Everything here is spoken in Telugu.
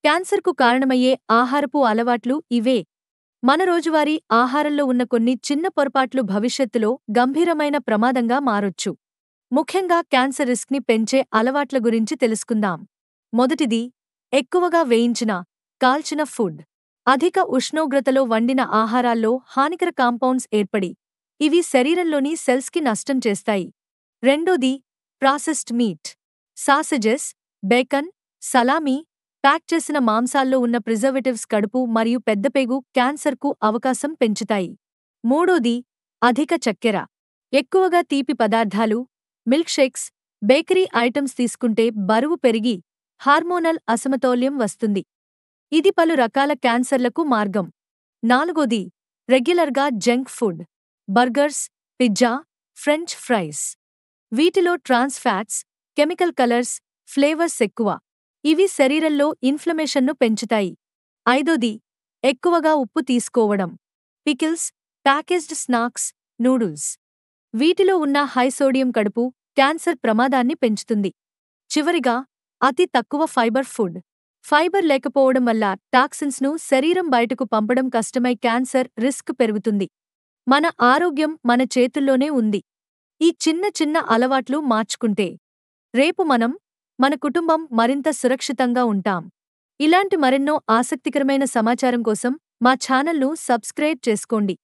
క్యాన్సర్కు కారణమయ్యే ఆహారపు అలవాట్లు ఇవే. మన రోజువారీ ఆహారంలో ఉన్న కొన్ని చిన్న పొరపాట్లు భవిష్యత్తులో గంభీరమైన ప్రమాదంగా మారొచ్చు. ముఖ్యంగా క్యాన్సర్ రిస్క్ని పెంచే అలవాట్ల గురించి తెలుసుకుందాం. మొదటిది, ఎక్కువగా వేయించిన, కాల్చిన ఫుడ్. అధిక ఉష్ణోగ్రతలో వండిన ఆహారాల్లో హానికర కాంపౌండ్స్ ఏర్పడి, ఇవి శరీరంలోని సెల్స్కి నష్టం చేస్తాయి. రెండోది, processed meet. Sausages, bacon, salami, pack చేసిన మాంసాల్లో ఉన్న ప్రిజర్వేటివ్స్ కడుపు మరియు పెద్దపేగు క్యాన్సర్కు అవకాశం పెంచుతాయి. మూడోది, అధిక చక్కెర. ఎక్కువగా తీపి పదార్థాలు, మిల్క్ షేక్స్, బేకరీ ఐటమ్స్ తీసుకుంటే బరువు పెరిగి హార్మోనల్ అసమతౌల్యం వస్తుంది. ఇది పలు రకాల క్యాన్సర్లకు మార్గం. నాలుగోది, రెగ్యులర్గా junk food. Burgers, pizza, french fries. వీటిలో trans fats, chemical colours, flavours ఎక్కువ. ఇవి శరీరంలో ఇన్ఫ్లమేషన్ను పెంచుతాయి. ఐదోది, ఎక్కువగా ఉప్పు తీసుకోవడం. Pickles, packaged snacks, noodles. వీటిలో ఉన్న హై సోడియం కడుపు క్యాన్సర్ ప్రమాదాన్ని పెంచుతుంది. చివరిగా, అతి తక్కువ ఫైబర్ ఫుడ్. ఫైబర్ లేకపోవడం వల్ల టాక్సిన్స్ను శరీరం బయటకు పంపడం కష్టమై క్యాన్సర్ రిస్క్ పెరుగుతుంది. మన ఆరోగ్యం మన చేతుల్లోనే ఉంది. ఈ చిన్న చిన్న అలవాట్లు మార్చుకుంటే రేపు మనం, మన కుటుంబం మరింత సురక్షితంగా ఉంటాం. ఇలాంటి మరెన్నో ఆసక్తికరమైన సమాచారం కోసం మా ఛానల్ను సబ్స్క్రైబ్ చేసుకోండి.